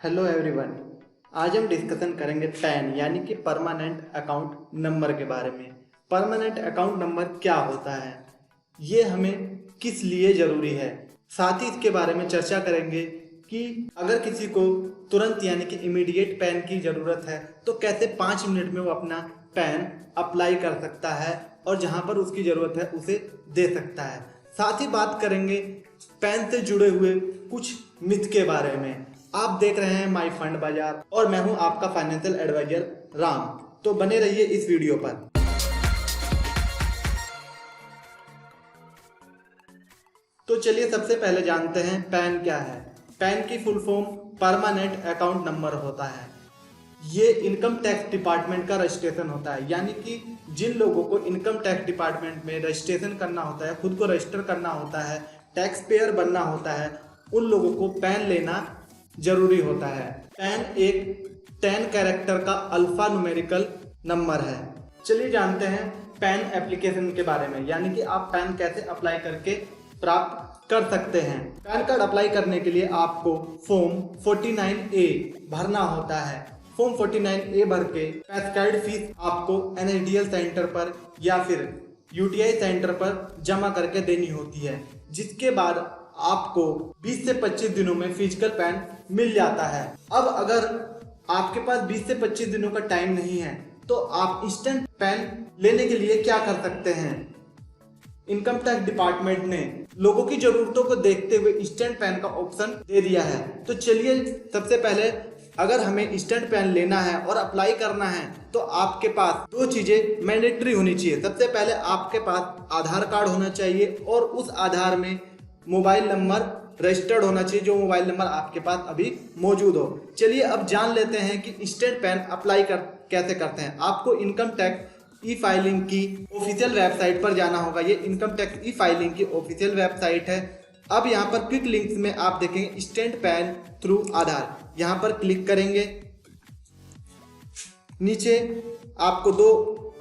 Hello everyone. आज हम discussion करेंगे पैन यानी कि परमानेंट अकाउंट नंबर के बारे में। परमानेंट अकाउंट नंबर क्या होता है, ये हमें किस लिए ज़रूरी है, साथ ही इसके बारे में चर्चा करेंगे कि अगर किसी को तुरंत यानी कि इमीडिएट पैन की ज़रूरत है तो कैसे 5 मिनट में वो अपना पैन अप्लाई कर सकता है और जहाँ पर उसकी ज़रूरत है उसे दे सकता है। साथ ही बात करेंगे पैन से जुड़े हुए कुछ मिथ के बारे में। आप देख रहे हैं माई फंड बाजार और मैं हूं आपका फाइनेंशियल एडवाइजर राम। तो बने रहिए इस वीडियो पर। तो चलिए सबसे पहले जानते हैं पैन क्या है। पैन की full form permanent account number होता है। ये इनकम टैक्स डिपार्टमेंट का रजिस्ट्रेशन होता है, यानी कि जिन लोगों को इनकम टैक्स डिपार्टमेंट में रजिस्ट्रेशन करना होता है, खुद को रजिस्टर करना होता है, टैक्स पेयर बनना होता है, उन लोगों को पैन लेना जरूरी होता है। पैन एक 10 कैरेक्टर का अल्फा न्यूमेरिकल नंबर है। चलिए जानते हैं पैन एप्लीकेशन के बारे में, यानी कि आप पैन कैसे अप्लाई करके प्राप्त कर सकते हैं। पैन कार्ड अप्लाई करने के लिए आपको फॉर्म 49A भरना होता है। फॉर्म 49A भर के पैन फीस आपको NSDL सेंटर पर या फिर UTI सेंटर पर जमा करके देनी होती है, जिसके बाद आपको 20 से 25 दिनों में फिजिकल पैन मिल जाता है। अब अगर आपके पास 20 से 25 दिनों का टाइम नहीं है तो आप इंस्टेंट पैन लेने के लिए क्या कर सकते हैं। इनकम टैक्स डिपार्टमेंट ने लोगों की जरूरतों को देखते हुए इंस्टेंट पैन का ऑप्शन दे दिया है। तो चलिए सबसे पहले अगर हमें इंस्टेंट पैन लेना है और अप्लाई करना है तो आपके पास 2 चीजें मैंडेटरी होनी चाहिए। सबसे पहले आपके पास आधार कार्ड होना चाहिए और उस आधार में मोबाइल नंबर रजिस्टर्ड होना चाहिए, जो मोबाइल नंबर आपके पास अभी मौजूद हो। चलिए अब जान लेते हैं कि इंस्टेंट पैन अप्लाई कैसे करते हैं। आपको इनकम टैक्स ई फाइलिंग की ऑफिशियल वेबसाइट पर जाना होगा। ये इनकम टैक्स ई फाइलिंग की ऑफिशियल वेबसाइट है। अब यहाँ पर क्विक लिंक्स में आप देखेंगे इंस्टेंट पैन थ्रू आधार, यहाँ पर क्लिक करेंगे। नीचे आपको 2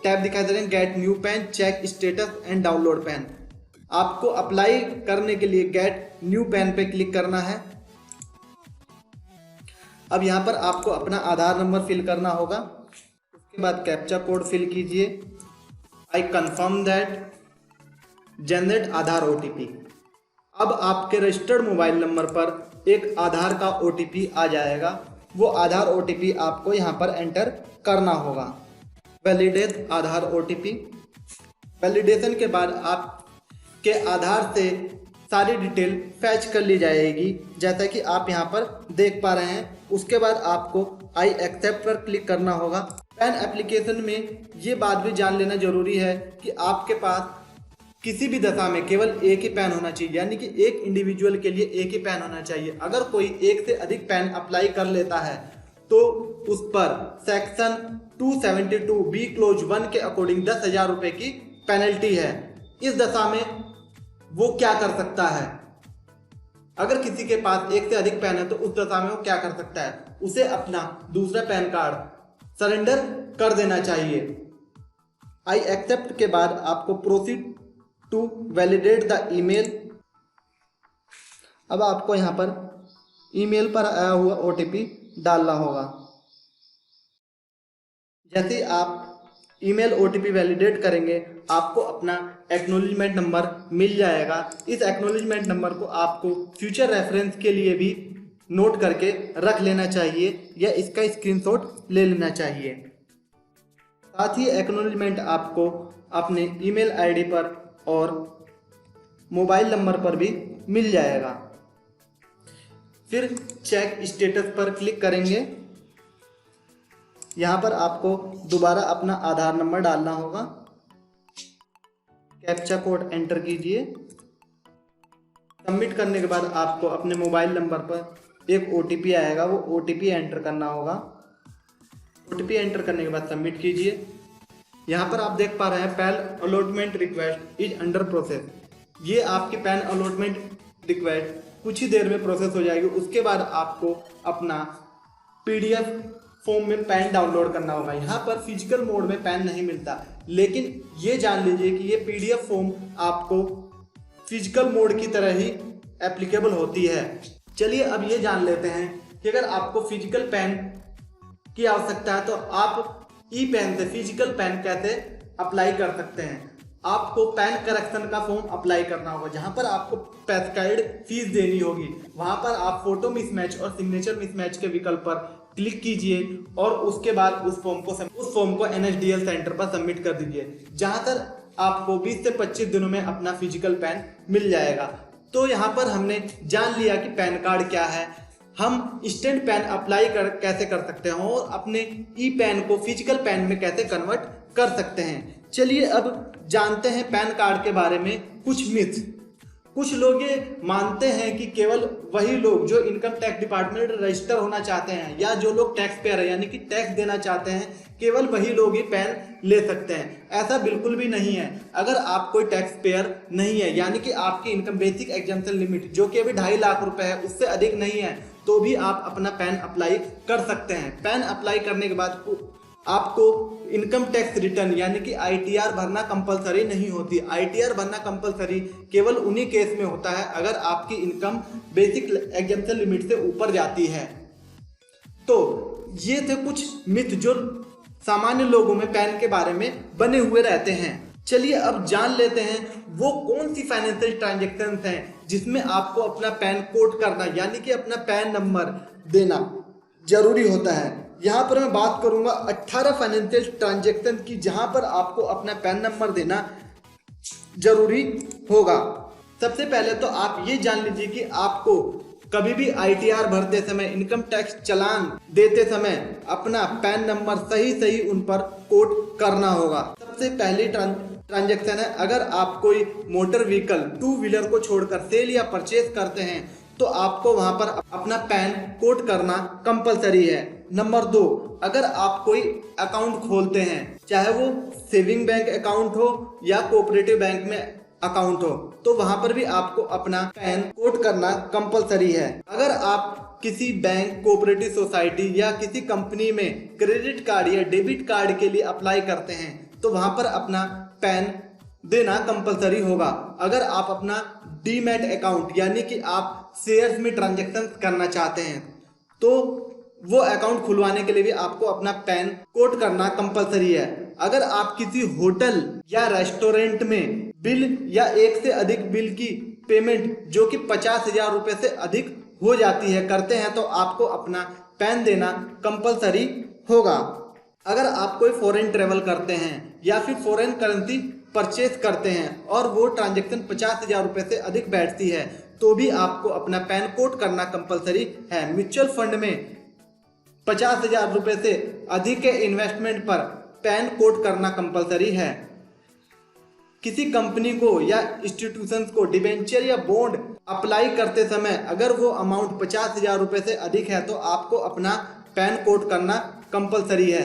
टैब दिखाई दे रहे हैं, get new PAN, check status and download PAN. आपको अप्लाई करने के लिए गेट न्यू पैन पे क्लिक करना है। अब यहाँ पर आपको अपना आधार नंबर फिल करना होगा। उसके बाद कैप्चा कोड फिल कीजिए। I confirm that, generate Aadhaar OTP। अब आपके रजिस्टर्ड मोबाइल नंबर पर एक आधार का OTP आ जाएगा। वो आधार OTP आपको यहाँ पर एंटर करना होगा। वैलिडेट आधार OTP। वैलिडेशन के बाद आप के आधार से सारी डिटेल फैच कर ली जाएगी, जैसा कि आप यहाँ पर देख पा रहे हैं। उसके बाद आपको आई एक्सेप्ट पर क्लिक करना होगा। पैन एप्लीकेशन में ये बात भी जान लेना जरूरी है कि आपके पास किसी भी दशा में केवल एक ही पैन होना चाहिए, यानी कि एक इंडिविजुअल के लिए एक ही पैन होना चाहिए। अगर कोई एक से अधिक पैन अप्लाई कर लेता है तो उस पर सेक्शन 272B क्लोज 1 के अकॉर्डिंग 10,000 रुपये की पेनल्टी है। इस दशा में वो क्या कर सकता है, अगर किसी के पास एक से अधिक पैन है तो उस दशा में वो क्या कर सकता है, उसे अपना दूसरा पैन कार्ड सरेंडर कर देना चाहिए। आई एक्सेप्ट के बाद आपको proceed to validate the email. अब आपको यहाँ पर ईमेल पर आया हुआ OTP डालना होगा। जैसे आप ईमेल OTP वैलिडेट करेंगे आपको अपना एक्नॉलेजमेंट नंबर मिल जाएगा। इस एक्नॉलेजमेंट नंबर को आपको फ्यूचर रेफरेंस के लिए भी नोट करके रख लेना चाहिए या इसका स्क्रीनशॉट ले लेना चाहिए। साथ ही एक्नॉलेजमेंट आपको अपने ईमेल ID पर और मोबाइल नंबर पर भी मिल जाएगा। फिर चेक स्टेटस पर क्लिक करेंगे। यहाँ पर आपको दोबारा अपना आधार नंबर डालना होगा। कैप्चा कोड एंटर कीजिए। सबमिट करने के बाद आपको अपने मोबाइल नंबर पर एक OTP आएगा, वो OTP एंटर करना होगा। OTP एंटर करने के बाद सबमिट कीजिए। यहाँ पर आप देख पा रहे हैं pan allotment request is under process. ये आपकी पैन अलॉटमेंट रिक्वेस्ट कुछ ही देर में प्रोसेस हो जाएगी। उसके बाद आपको अपना PDF फॉर्म में पैन डाउनलोड करना होगा। यहाँ पर फिजिकल मोड में पैन नहीं मिलता, लेकिन ये जान लीजिए कि ये PDF फॉर्म आपको फिजिकल मोड की तरह ही एप्लीकेबल होती है। चलिए अब ये जान लेते हैं कि अगर आपको फिजिकल पेन की आवश्यकता है तो आप ई पेन से फिजिकल पेन कैसे अप्लाई कर सकते हैं। आपको पैन करेक्शन का फॉर्म अप्लाई करना होगा, जहां पर आपको पैस्काइड फीस देनी होगी। वहां पर आप फोटो मिसमैच और सिग्नेचर मिसमैच के विकल्प पर क्लिक कीजिए और उसके बाद उस फॉर्म को NSDL सेंटर पर सबमिट कर दीजिए, जहां पर आपको 20 से 25 दिनों में अपना फिजिकल पैन मिल जाएगा। तो यहाँ पर हमने जान लिया कि पैन कार्ड क्या है, हम इंस्टेंट पैन अप्लाई कैसे कर सकते हैं और अपने ई पैन को फिजिकल पैन में कैसे कन्वर्ट कर सकते हैं। चलिए अब जानते हैं पैन कार्ड के बारे में कुछ मिथ। कुछ लोग ये मानते हैं कि केवल वही लोग जो इनकम टैक्स डिपार्टमेंट रजिस्टर होना चाहते हैं या जो लोग टैक्स पेयर है यानी कि टैक्स देना चाहते हैं, केवल वही लोग ही पैन ले सकते हैं। ऐसा बिल्कुल भी नहीं है। अगर आप कोई टैक्स पेयर नहीं है यानी कि आपकी इनकम बेसिक एग्जम्पशन लिमिट जो कि अभी 2.5 लाख रुपए है उससे अधिक नहीं है, तो भी आप अपना पैन अप्लाई कर सकते हैं। पैन अप्लाई करने के बाद आपको इनकम टैक्स रिटर्न यानी कि ITR भरना कंपलसरी नहीं होती। ITR भरना कंपलसरी केवल उन्हीं केस में होता है अगर आपकी इनकम बेसिक एग्जम्पशन लिमिट से ऊपर जाती है। तो ये थे कुछ मिथ जो सामान्य लोगों में पैन के बारे में बने हुए रहते हैं। चलिए अब जान लेते हैं वो कौन सी फाइनेंशियल ट्रांजैक्शंस हैं जिसमें आपको अपना पैन कोड करना यानी कि अपना पैन नंबर देना जरूरी होता है। यहाँ पर मैं बात करूंगा 18 फाइनेंशियल ट्रांजैक्शन की जहां पर आपको अपना पैन नंबर देना जरूरी होगा। सबसे पहले तो आप ये जान लीजिए कि आपको कभी भी ITR भरते समय, इनकम टैक्स चालान देते समय अपना पैन नंबर सही उन पर कोड करना होगा। सबसे पहली ट्रांजैक्शन है, अगर आप कोई मोटर व्हीकल 2 व्हीलर को छोड़कर सेल या परचेज करते हैं तो आपको वहां पर अपना पैन कोड करना कंपलसरी है। नंबर 2, अगर आप कोई अकाउंट खोलते हैं, चाहे वो सेविंग बैंक अकाउंट हो या कोऑपरेटिव बैंक में अकाउंट हो, तो वहां पर भी आपको अपना पैन कोड करना कंपलसरी है। अगर आप किसी बैंक, कोऑपरेटिव सोसाइटी या किसी कंपनी में क्रेडिट कार्ड या डेबिट कार्ड के लिए अप्लाई करते हैं तो वहां पर अपना पैन देना कंपलसरी होगा। अगर आप अपना डीमैट अकाउंट यानी कि आप शेयर्स में ट्रांजैक्शन करना चाहते हैं तो वो अकाउंट खुलवाने के लिए भी आपको अपना पैन कोड करना कंपलसरी है। अगर आप किसी होटल या रेस्टोरेंट में बिल या एक से अधिक बिल की पेमेंट जो कि 50,000 रुपए से अधिक हो जाती है करते हैं तो आपको अपना पैन देना कंपलसरी होगा। अगर आप कोई फॉरेन ट्रेवल करते हैं या फिर फॉरेन करेंसी परचेज करते हैं और वो ट्रांजैक्शन 50,000 रुपए से अधिक बैठती है तो भी आपको अपना पैन कोड करना कंपलसरी है। म्यूचुअल फंड में 50,000 रुपए से अधिक के इन्वेस्टमेंट पर पैन कोड करना कंपलसरी है। किसी कंपनी को या इंस्टीट्यूशंस को डिबेंचर या बॉन्ड अप्लाई करते समय अगर वो अमाउंट 50,000 रुपए से अधिक है तो आपको अपना पैन कोड करना कंपलसरी है।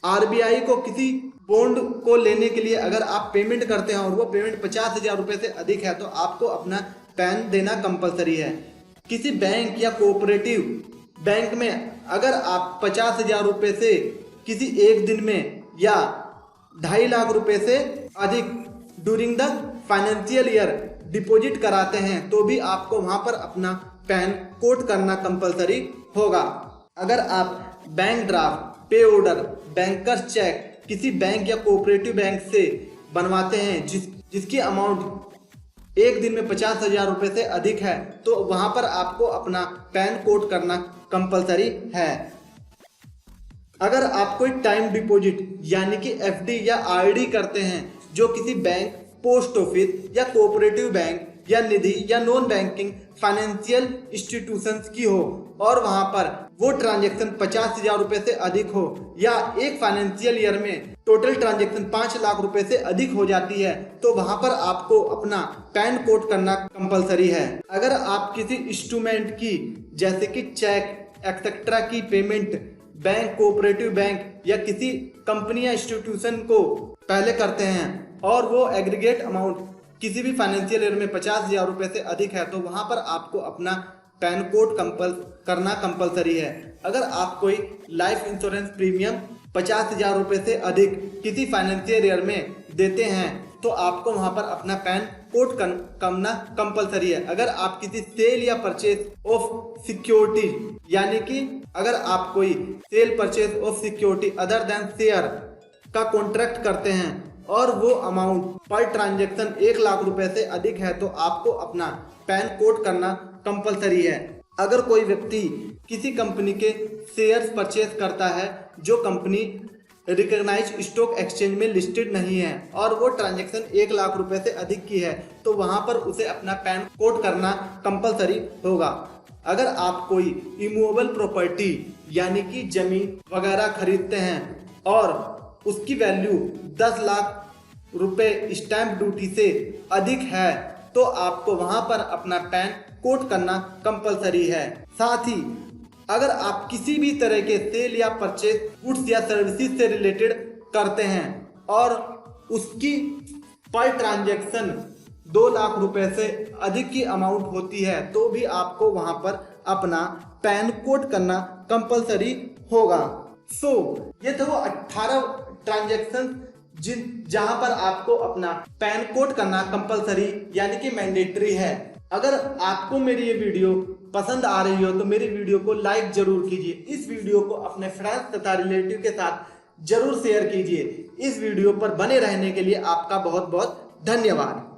RBI को किसी बॉन्ड को लेने के लिए अगर आप पेमेंट करते हैं और वो पेमेंट 50,000 रुपए से अधिक है तो आपको अपना पैन देना कंपलसरी है। किसी बैंक या कोऑपरेटिव बैंक में अगर आप 50,000 रुपए से किसी एक दिन में या 2.5 लाख रुपए से अधिक during the financial year deposit कराते हैं तो भी आपको वहां पर अपना पैन कोड करना कंपलसरी होगा। अगर आप बैंक ड्राफ्ट, पे ऑर्डर, बैंकर्स चेक किसी बैंक या कोऑपरेटिव बैंक से बनवाते हैं जिसकी अमाउंट एक दिन में 50,000 रुपए से अधिक है तो वहां पर आपको अपना पैन कोड करना कंपलसरी है। अगर आप कोई टाइम डिपॉजिट यानी कि FD या RD करते हैं जो किसी बैंक, पोस्ट ऑफिस या कोऑपरेटिव बैंक या निधि या नॉन बैंकिंग फाइनेंशियल इंस्टीट्यूशंस की हो और वहां पर वो ट्रांजैक्शन 50,000 रुपए से अधिक हो या एक फाइनेंशियल ईयर में टोटल ट्रांजैक्शन 5 लाख रुपए से अधिक हो जाती है तो वहां पर आपको अपना पैन कोड करना कंपलसरी है। अगर आप किसी इंस्ट्रूमेंट की जैसे कि चेक एक्सेट्रा की पेमेंट बैंक, कोऑपरेटिव बैंक या किसी कंपनी या इंस्टीट्यूशन को पहले करते हैं और वो एग्रीगेट अमाउंट किसी भी फाइनेंशियल ईयर में 50,000 रुपए से अधिक है तो वहां पर आपको अपना पैन कोड करना कंपलसरी है। अगर आप कोई लाइफ इंश्योरेंस प्रीमियम 50,000 रुपए से अधिक किसी फाइनेंशियल ईयर में देते हैं तो आपको वहां पर अपना पैन कोड करना कंपलसरी है। अगर आप किसी सेल या परचेज ऑफ सिक्योरिटी, यानी कि अगर आप कोई cell purchase of security other than share का कॉन्ट्रैक्ट करते हैं और वो अमाउंट पर ट्रांजैक्शन 1 लाख रुपए से अधिक है तो आपको अपना पैन कोड करना कंपलसरी है। अगर कोई व्यक्ति किसी कंपनी के शेयर्स परचेज करता है जो कंपनी रिकॉग्नाइज्ड स्टॉक एक्सचेंज में लिस्टेड नहीं है और वो ट्रांजैक्शन 1 लाख रुपए से अधिक की है तो वहां पर उसे अपना पैन कोड करना कंपलसरी होगा। अगर आप कोई इमूवेबल प्रॉपर्टी यानी कि जमीन वगैरह खरीदते हैं और उसकी वैल्यू 10 लाख रुपए स्टैंप ड्यूटी से अधिक है तो आपको वहां पर अपना पैन कोड करना कंपलसरी है। साथ ही अगर आप किसी भी तरह के सेल या परचेज गुड्स या सर्विसेज से रिलेटेड करते हैं और उसकी पर ट्रांजैक्शन 2 लाख रुपए से अधिक की अमाउंट होती है तो भी आपको वहां पर अपना पैन कोड करना कंपलसरी होगा। ये थे वो 18 ट्रांजैक्शन जहां पर आपको अपना पैन कोड करना कंपलसरी यानी कि मैंडेटरी है। अगर आपको मेरी ये वीडियो पसंद आ रही हो तो मेरी वीडियो को लाइक जरूर कीजिए। इस वीडियो को अपने फ्रेंड्स तथा रिलेटिव के साथ जरूर शेयर कीजिए। इस वीडियो पर बने रहने के लिए आपका बहुत बहुत धन्यवाद।